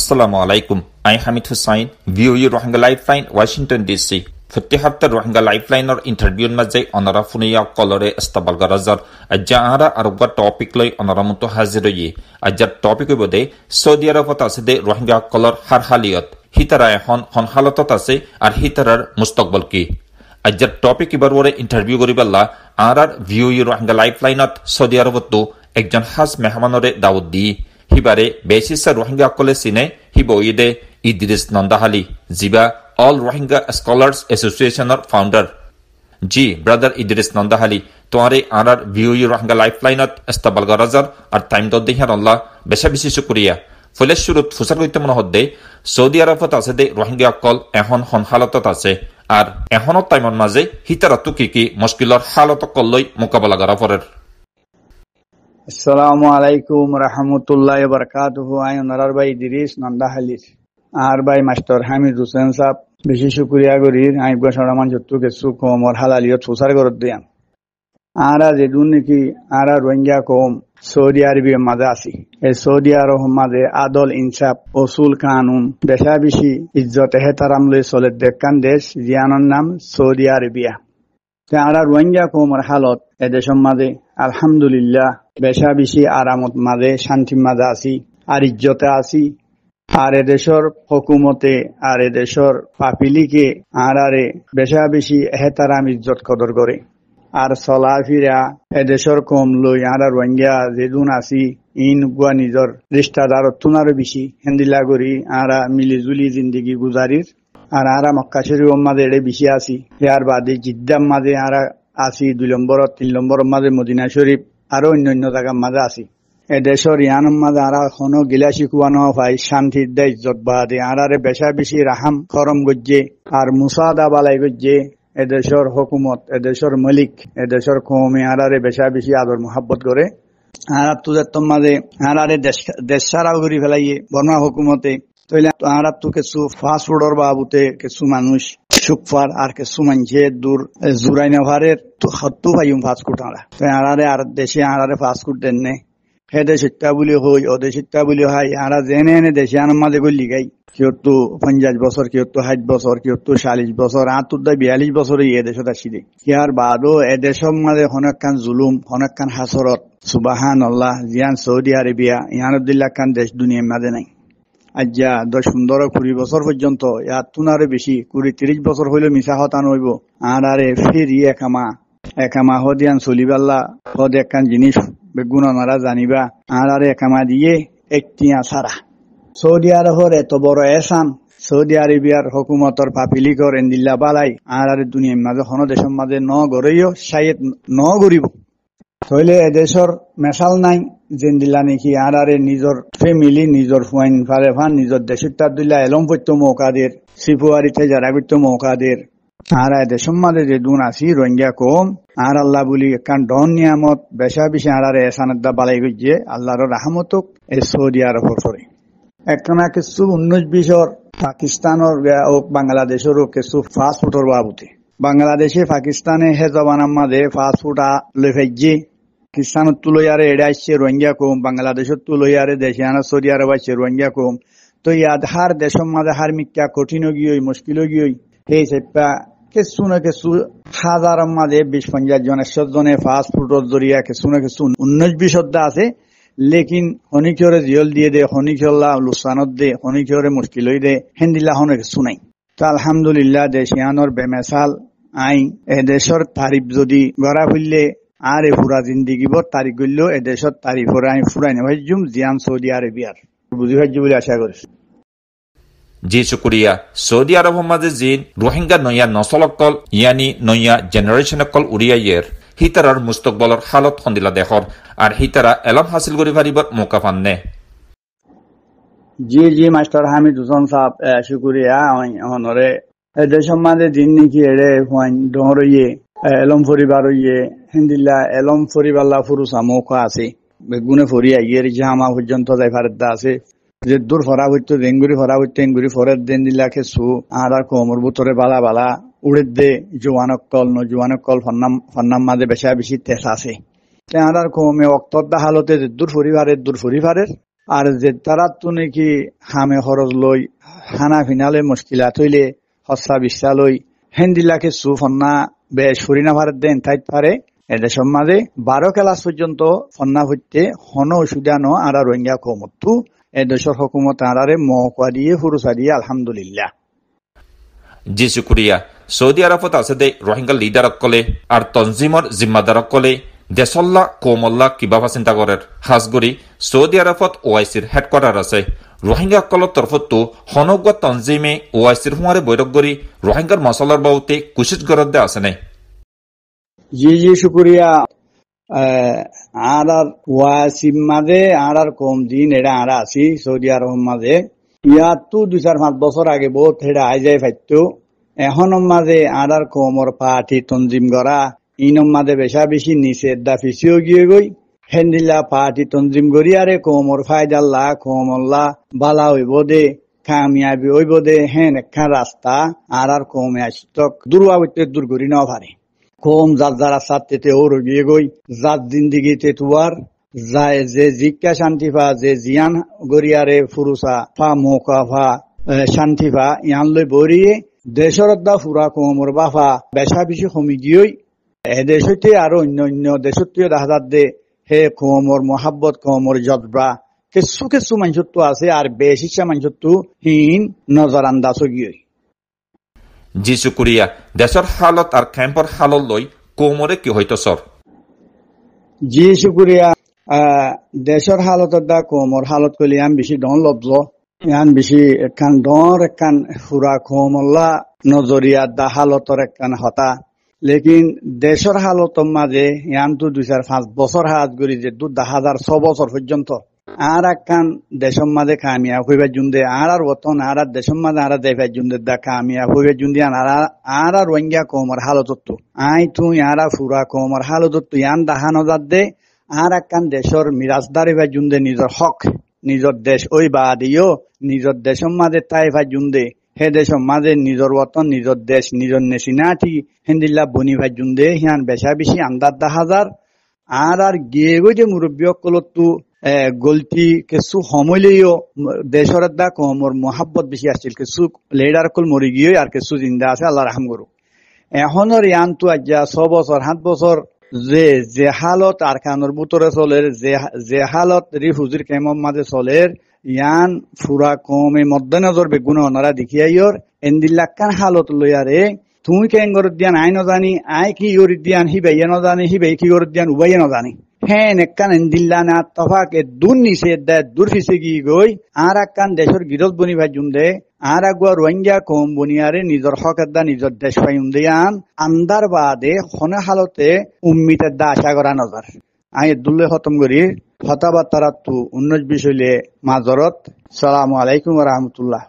Assalamu alaikum. I'm Hamid Hussain, VOA Rohingya Lifeline, Washington DC. Fifty hafta Rohingya Lifeline or interview mazay onara funiya kolore istabal garazar. Ajja ara arugga topic loi onara muto haziro ye. Ajja topic bode Saudi Arabot aside Rohingya kolor har haliyat. Hitara hon halatot ase ar hitarar mustaqbal ki. Ajja topic ibarwore interview goriballa arar VOA Rohingya Lifeline at Saudi Arabot to ekjon has mehmanore daud di. হিবারে বেসিসা Rohingya কলে সিনে হিবইদে ইদ্রিস নন্দাহালি জিবা all Rohingya scholars অ্যাসোসিয়েশনের founder জি brother Idris নন্দাহালি তোয়ারে আরার ভিউই Rohingya লাইফলাইনত ইস্তাবাল গরাজার আর time দদ্দিহার আল্লাহ বেশা বেশি শুকরিয়া ফলে শুরুত ফুসার কইতে মনে হদ্দে সৌদি আরবত আছে দে রোহিঙ্গা কল এখন হন হালতত আছে আর এখনত টাইমর মাঝে হিতারাতু কি মুশকিলর হালত কলই মোকাবেলা করা পড়ের আসসালামু আলাইকুম রহমতুল্লাহ বরকাতুহু আই নরার ভাই ইদ্রিস নন্দাহালির আর ভাই মাস্টার হামিদ হুসেন সাহেব বেশি শুকরিয়া করি আই বসরামান যত্তু কেসু কমর হালালিয়ত ফুসার করত দিয়াম আরা যেদুন নাকি আরা রোহিঙ্গা কম সৌদি আরবের মাঝে আছি এই সৌদি আরব মাঝে আদল ইনসাফ অসুল কানুন বেশা বেশি ইজ্জত এহতারাম লই চলে দেখান দেশ জিয়ানোর নাম সৌদি আরবিয়া আরা রোহিঙ্গা কমর হালত এদেশের মাঝে আলহামদুলিল্লাহ বেশা বেশি আরামত মাঝে শান্তির মাঝে আছি আর ইজ্জতে আছি আর এদেশের হুকুমতে আর এদেশের পাপিলিকে আরে বেশা বেশি এহতারাম ইজ্জত কদর করে আর চলাফিরা এদেশের কম লই আর রোহিঙ্গা যেদুন আছি ইন গুয়া নিজর রিস্তাদার তুনারও বেশি হেন্দিলা করি আর মিলি জুলি জিন্দগি গুজারির আর আরা মক্কা শরীফের মাঝে এড়ে বেশি আছি ইয়ার বাদে জিদ্দার মাঝে আর আছি 2 নম্বর 3 নম্বর মাঝে মদিনা শরীফ আরো অন্য জায়গার মাঝে আছি এদেশের ইয়ানোর মাঝে আর কোনো গিলাসি কুয়ানো ভাই শান্তির দেয় ইজ্জত বাদে আরে বেশা বেশি রাহাম খরম গজ্জে আর মুসাদা বালাই গজ্জে এদেশের হুকুমত এদেশের মালিক এদেশের কওমে আরে বেশা বেশি আদর মোহাব্বত করে আর তুদের তোর মাঝে আরে দেশ সারাও করি ফেলাইয়ে বর্মা হুকুমতে তইলে আর তো কিছু ফাস্ট ফুডর বাবুতে কিছু মানুষ সুকফার আর কিছু মানুষে দূর জুরাইনা ভারের তো হত্তু ভাইম ফাস্ট ফুড আরে আর দেশে আরে ফাস্ট ফুড দেন নে হে দেশিতা বলি হই ও দেশিতা বলি হয় আরা জেনে এনে দেশে আনার মাঝে গলি গাই কেউ তো 50 বছর কেউ তো 60 বছর কেউ তো 40 বছর আর তো 42 বছর এই দেশত আসি দে ইয়ার বাদও এদেশের মাঝে অনেকখান জুলুম অনেকখান হাসরত সুবহানাল্লাহ জিয়ান সৌদি আরবিয়া ইয়ানুদ্দিল্লাহ খান দেশ দুনিয়ার মাঝে নাই আজ্জা 10-15-20 বছর পর্যন্ত ইয়ার তুনারে বেশি 20-30 বছর হইলে মিশা হতান হইব আর আরে ফেরি একামা হদিয়ান চলিবাল্লা হদ একখান জিনিস বেগুন ওনারা জানিবা আর আরে একামা দিয়ে একটিয়া ছাড়া সৌদি আরবের এত বড় এসান সৌদি আরবিয়ার হুকুমতর পাপিলিকর এন্দিল্লা বালাই আর আরে দুনিয়ার মাঝে হন দেশের মাঝে ন গড়েও শায়েদ ন গরিব হইলে এদেশের মেশাল নাই জেন্দিল্লা নাকি আর আরে নিজর ফ্যামিলি নিজর ফুয়াইন ফালে ফান নিজর দেশের তার দিল্লা এলম পত্য মৌকাদের সিপুয়ারিতে যারা করতো মৌকাদের আর দেশের মাঝে যে দুন আছি রোহিঙ্গা কম আর আল্লাহ বলি কান ডন নিয়ামত বেশা বেশি আর এসানদা বালাই গিয়ে আল্লাহর রাহমতক এই সৌদি আরবের পরে একখানা কিছু 19-20 পাকিস্তানের ও বাংলাদেশেরও কিছু ফাস্ট ফুডর বাবুতে বাংলাদেশে পাকিস্তানে হে জবানার মাঝে ফাস্ট ফুড লেফেজে পাকিস্তানের তুলইয়ারে এড়ে আসছে রোহিঙ্গা কম বাংলাদেশের তুলইয়ারে দেশে আনা সৌদি আরব আসছে রোহিঙ্গা কম তো ইয়াদ হার দেশের মাঝে হার মিথ্যা কঠিন গিয়ে মুশকিল গিয়ে সেই সেপা কিছু না কিছু হাজারের মাঝে 20-50 জন 100 জনে ফাস্ট ফুডর জরিয়া কিছু না কিছু 19-20 আছে লেকিন হনিকিয়রে জিয়ল দিয়ে দে হনিকিয়ল্লা লুসানত দে হনিকিয়রে মুশকিলই দে হেন্দিল্লা হনে কিছু নাই তো আলহামদুলিল্লাহ দেশিয়ানোর বেমেসাল আই এদেশের তারিফ যদি গড়া ফিরলে আর এ পুরা জিন্দিগি বর তারিখ গড়ল এদেশের তারিফর আমি ফুরাই নেভাইজুম জিয়ান সৌদি আরবিয়ার বুঝি ভাইজি বলে আশা করি জি শুক্রিয়া সৌদি আরব মাঝে জিন রোহিঙ্গা নয়া নসলকল ইয়ানি নয়া জেনারেশনকল উড়িয়াইয়ের হিতারার মুস্তকবলর হালত খন্দিলা দেখর আর হিতারা এলম হাসিল করি পারিবার মৌকা পাননে জি মাস্টার হামিদ হুসেন সাহেব শুক্রিয়া অনরে দেশের মাঝে দিন নাকি এড়ে হুয়াইন ডহরইয়ে এলম পরিবার হইয়ে হিন্দিল্লা এলম পরিবাল্লা ফুরুসা মৌকা আছে বেগুনে ফরি আইয়ের জামা পর্যন্ত যাই ফারেদা আছে যে দূর ফরা হইতো ডেঙ্গুরি ফরা হইতো এঙ্গুরি ফরের দেন দিল্লা খেসু আর কোমর বুতরে বালা উড়ে দে জোয়ানকল ফন্নাম মাঝে বেশা বেশি তেজ আছে আর কমে অক্তর হালতে দূর পরিবারের আর যে তারা তো নাকি হামে খরচ লই হানা ফিনালে মুশকিলাত হইলে হসা বিশা লই হেন্দিলাকে সুফন্না বেশ হরিণা ভারত দেন তাই পারে এদের সমাজে 12 ক্লাস পর্যন্ত ফন্না হইতে হন ওষুধানো আর রোহিঙ্গা কমতু এদেশের হুকুমত আরারে মৌকা দিয়ে হুরুসা দিয়ে আলহামদুলিল্লাহ। জি শুক্রিয়া। সৌদি আরবত আছে দে রোহিঙ্গা লিডারসকলে আর তঞ্জিমৰ জিম্মাদারসকলে দেশল্লা কৌমল্লা কিবা চিন্তা কৰে সাজগুৰি সৌদি আরবত OICৰ হেডকোয়ার্টার আছে। রোহিঙ্গাসকলৰ তরফতো হনগুৱা তঞ্জিমে OICৰ সোঁৱাৰে বৈঠক কৰি রোহিঙ্গার মছলার বাবতে কুচিত গরদে আছে নে? জি জি শুক্রিয়া। আর ওয়াসিম মাঝে আর কম দিন এটা আর আছি সৌদি আরব মাঝে ইয়াতো 2-4-5 বছর আগে বহুত হেডা আই যাই ফাইতো এখন মাঝে আর কমর পার্টি তঞ্জিম করা ইনম মাঝে বেশা বেশি নিচে দাফিসিও গিয়ে গই হেন্দিল্লা পার্টি তঞ্জিম করি আরে কমর ফায়দাল্লা কমল্লা বালা হইব দে কামিয়াবি হইব দে হেন একখান রাস্তা আর কমে আসতক দুর্বাবতে দূর করি না পারে কম যার যারা সাথে ওর গিয়ে গই যার জিন্দিগিতে তুয়ার যায় যে জিজ্ঞা শান্তি পা যে জিয়ান গরিয়ারে ফুরুসা ফা মৌকা ফা শান্তি পা ইয়ান লই বরিয়ে দেশর দা ফুরা কমর বাফা বেশা বেশি কমি গিয়েই এদেশ হইতে আরো অন্য অন্য দেশত্বীয় দেখা দে হে কমর মহাব্বত কমর জজবা কিছু কিছু মানুষত্ব আছে আর বেশি মানুষত্ব হীন নজর আন্দাজ গিয়ে। জি শুক্রিয়া। দেশৰ হালত আর ক্যাম্পর হালত লই কোমরে কি হইতো সর? জি শুক্রিয়া। দেশর হালত দা কোমর হালত কইলে আমি বেশি ডন লব্জ ইয়ান বেশি একখান ডর একখান ফুরা কোমল্লা নজরিয়া দা হালতর একখান হতা লেকিন দেশর হালতর মাঝে ইয়ান তো 2-4-5 বছর হাত করি যে 2006 বছর পর্যন্ত আর একখান দেশের মাঝে কামিয়া হইবার জুন্দে আর বর্তমান আর দেশের মাঝে আর দেখার জুন্দে দা কামিয়া হইবার জুন্দে আর রোহিঙ্গা কমর হালতত্ব আই তুই আর ফুরা কমর হালতত্ব ইয়ান দাহানো যাত দে আর একখান দেশের মিরাজদার হইবার জুন্দে নিজের হক নিজের দেশ ওই বাদিও নিজের দেশের মাঝে তাই ভাই জুন্দে হে দেশের মাঝে নিজের বর্তন নিজের দেশ নিজের নেশিনাটি হিন্দিল্লা বনি ভাই জুন্দে হিয়ান বেশা বেশি আন্দাজ 10,000 আর গিয়ে গই যে মুরব্বী সকলতো গলতি কিছু সমলেও দেশের দা কমর মহাব্বত বেশি আসছিল কিছু লিডার কল মরি গিয়ে আর কিছু জিন্দা আছে আল্লাহ রাহম করু এখনের ইয়ান তো আজ 6 বছর 7 বছর যে হালত আর খানোর বুতরে চলের যে হালত রিফুজির কেমন মাঝে চলের ইয়ান ফুরা কমে মধ্যে নজর বেগুন ওনারা দেখিয়াইর এন্দিল্লাকান হালত লইয়ারে তুমি কেন গরত দিয়ান আই নজানি আই কি গরিত দিয়ান হিবাইয়া নজানি হিবাই কি গরত দিয়ান উবাইয়া নজানি হ্যাঁ একখান এন্দিল্লা না তফাকে দূর নিচে দেয় দূর ফিসে গিয়ে গই আর একখান দেশের গিরত বনি ভাই জুন্দে আর আগুয়া রোহিঙ্গা কম বনিয়ারে নিজের হকের দা নিজের দেশ ভাই উন্দিয়ান আন্দার বাদে খনে হালতে উম্মিতের দা আশা করা নজর আই দুল্লে খতম করি হতাবার্তারা তু 19-20 হইলে মাজরত। সালামু আলাইকুম ওয়া রাহমাতুল্লাহ।